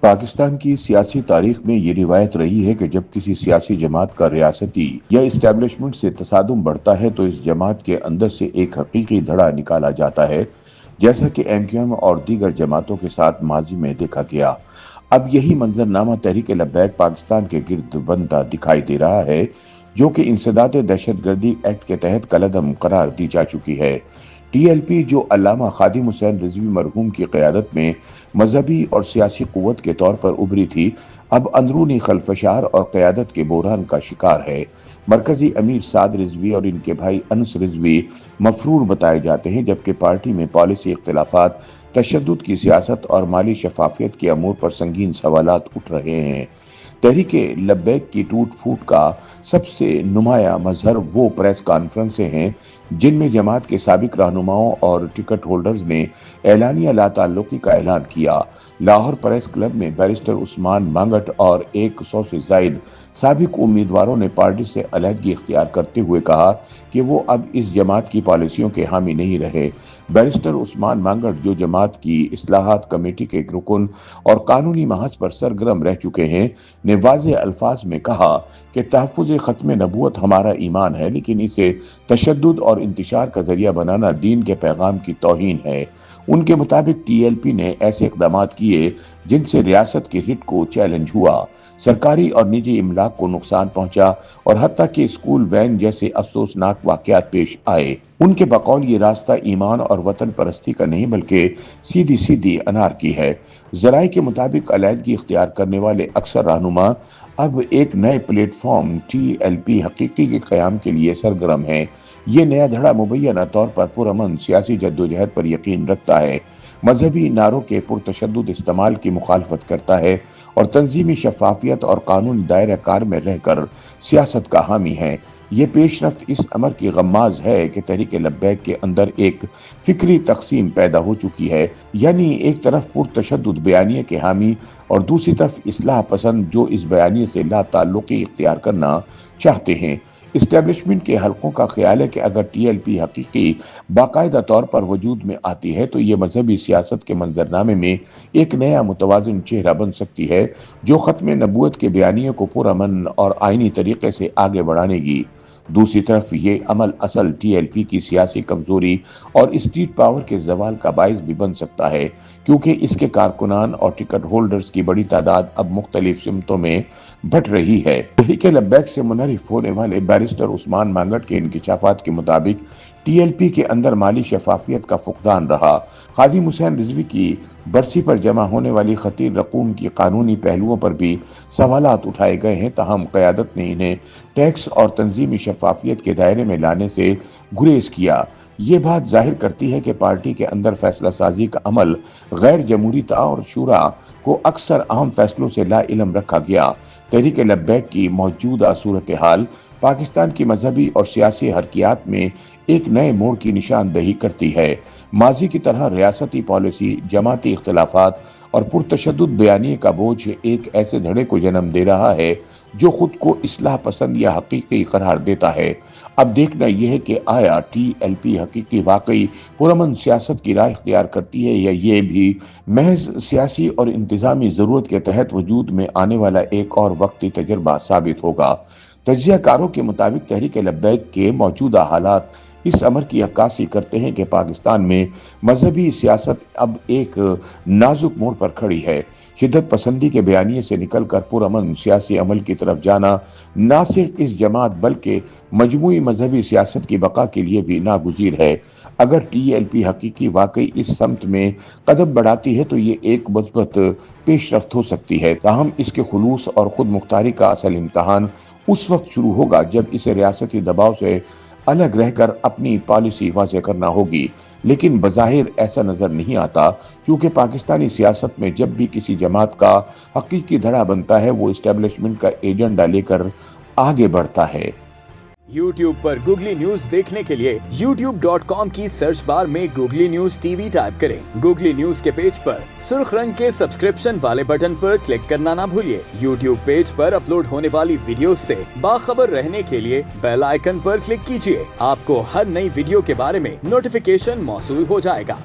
पाकिस्तान की सियासी तारीख में ये रिवायत रही है कि जब किसी सियासी जमात का रियासती या इस्टेब्लिशमेंट से तसादुम बढ़ता है तो इस जमात के अंदर से एक हकीकी धड़ा निकाला जाता है, जैसा कि एमक्यूएम और दीगर जमातों के साथ माजी में देखा गया। अब यही मंजरनामा तहरीक लब्बैक पाकिस्तान के गिर्द बनता दिखाई दे रहा है, जो कि इंसदाद दहशतगर्दी एक्ट के तहत कलअदम करार दी जा चुकी है। टीएलपी, जो अल्लामा खादिम हुसैन रिजवी मरहूम की क़यादत में मजहबी और सियासी क़ुव्वत के तौर पर उभरी थी, अब अंदरूनी खलफशार और क़यादत के बहरान का शिकार है। मरकजी अमीर साद रिजवी और इनके भाई अनस रिजवी मफरूर बताए जाते हैं, जबकि पार्टी में पॉलिसी इख्तिलाफात, तशद्दुद की सियासत और माली शफाफियत के अमूर पर संगीन सवालात उठ रहे हैं। तहरीक लब्बैक की टूट फूट का सबसे नुमाया मजहर वो प्रेस कॉन्फ्रेंसें हैं जिनमें जमात के साबिक रहनुमाओं और टिकट होल्डर्स ने एलानिया लाताल्लुकी का ऐलान किया। लाहौर प्रेस क्लब में बैरिस्टर उस्मान मांगट और 100 से जायद साबिक उम्मीदवारों ने पार्टी से अलहदगी इख्तियार करते हुए कहा कि वो अब इस जमात की पॉलिसियों के हामी नहीं रहे। बैरिस्टर उस्मान मांगट, जो जमात की इस्लाहात कमेटी के रुकन और कानूनी महाज पर सरगर्म रह चुके हैं, ने वाज़े अल्फाज में कहा कि तहफ़्फ़ुज़ ख़त्म नबूवत हमारा ईमान है, लेकिन इसे तशद्दुद और इंतशार का जरिया बनाना दीन के पैगाम की तौहीन है। उनके मुताबिक टीएलपी ने ऐसे इक़दामात किए जिनसे रियासत की हिट को चैलेंज हुआ, सरकारी और निजी इमलाक को नुकसान पहुंचा और हत्ता कि स्कूल वैन जैसे अफसोसनाक वाक़यात पेश आए। उनके बकौल ये रास्ता ईमान और वतन परस्ती का नहीं बल्कि सीधी सीधी अनार की है। ज़राए के मुताबिक अलहदगी इख्तियार करने वाले अक्सर रहनुमा अब एक नए प्लेटफॉर्म टीएलपी हकीकी के क़याम के लिए सरगर्म है। ये नया धड़ा मुबैना तौर पर पुरअमन सियासी जद्दोजहद पर यकीन रखता है, मजहबी नारों के पुरतशद्दुद इस्तेमाल की मुखालफत करता है और तंजीमी शफाफियत और कानूनी दायरा कार में रहकर सियासत का हामी है। ये पेशरफ्त इस अमर की गम्माज है कि तहरीक लब्बैक के अंदर एक फिक्री तकसीम पैदा हो चुकी है, यानी एक तरफ पुरतशद्दुद बयानिए के हामी और दूसरी तरफ इस्लाह पसंद जो इस बयानिए से ला ताल्लुकी इख्तियार करना चाहते हैं। इस्टेब्लिशमेंट के हलकों का ख्याल है कि अगर टीएलपी हकीकी बाकायदा तौर पर वजूद में आती है तो ये मजहबी सियासत के मंजरनामे में एक नया मुतवाज़िन चेहरा बन सकती है, जो ख़त्म नबूवत के बयानिए को पुरअमन और आइनी तरीके से आगे बढ़ानेगी। दूसरी तरफ ये अमल असल टीएलपी की सियासी कमजोरी और स्ट्रीट पावर के जवाल का बाइस भी बन सकता है, क्योंकि इसके कारकुनान और टिकट होल्डर्स की बड़ी तादाद अब मुख्तलिफ सिमतों में बट रही है। तहरीक लब्बैक से मुनहरिफ होने वाले बैरिस्टर उस्मान मांगट के इंकिशाफात के मुताबिक टीएलपी के अंदर माली शफाफियत का फुकदान रहा। खादिम हुसैन रिजवी की बरसी पर जमा होने वाली खतीर रकूम की कानूनी पहलुओं पर भी सवालात उठाए गए हैं, ताहम क़यादत ने इन्हें टैक्स और तंजीमी शफाफियत के दायरे में लाने से गुरेज किया। ये बात जाहिर करती है कि पार्टी के अंदर फैसला साजी का अमल गैर जमहूरी था और शूरा को अक्सर अहम फैसलों से ला इल्म रखा गया। तहरीक लब्बैक की मौजूदा सूरत हाल पाकिस्तान की मजहबी और सियासी हरकियात में एक नए मोड़ की निशानदही करती है। माजी की तरह रियासती पॉलिसी, जमाती इख्तिलाफात और पुरतशद्दुद बयानिए का बोझ एक ऐसे धड़े को जन्म दे रहा है जो खुद को इस्लाह पसंद या हकीकी करार देता है। अब देखना यह है कि आया टीएलपी हकीकी वाकई पुरअमन सियासत की राह इख्तियार करती है या ये भी महज सियासी और इंतजामी ज़रूरत के तहत वजूद में आने वाला एक और वक्ती तजर्बा साबित होगा। तज्ज़ियाकारों के मुताबिक तहरीक लब्बैक के मौजूदा हालात इस अमर की अक्कासी करते हैं कि पाकिस्तान में मजहबी सियासत अब एक नाजुक मोड़ पर खड़ी है। शिद्दत पसंदी के बयानिए से निकलकर पुरअमन सियासी अमल की तरफ जाना न सिर्फ इस जमात बल्कि मजमूई मजहबी सियासत की बका के लिए भी नागुज़ीर है। अगर टीएलपी हकीकी वाकई इस समत में कदम बढ़ाती है तो ये एक मस्बत पेशरफ्त हो सकती है, ताहम इसके खुलूस और खुद मुख्तारी का असल इम्तहान उस वक्त शुरू होगा जब इसे रियासती दबाव से अलग रहकर अपनी पॉलिसी वाज़ेह करना होगी। लेकिन बज़ाहिर ऐसा नजर नहीं आता, क्योंकि पाकिस्तानी सियासत में जब भी किसी जमात का हकीकी धड़ा बनता है वो इस्टेब्लिशमेंट का एजेंडा लेकर आगे बढ़ता है। YouTube पर गूगली न्यूज देखने के लिए youtube.com की सर्च बार में गूगली न्यूज टीवी टाइप करें। गूगली न्यूज के पेज पर सुर्ख रंग के सब्सक्रिप्शन वाले बटन पर क्लिक करना ना भूलिए। YouTube पेज पर अपलोड होने वाली वीडियोस से बाखबर रहने के लिए बेल आइकन पर क्लिक कीजिए। आपको हर नई वीडियो के बारे में नोटिफिकेशन मौसूल हो जाएगा।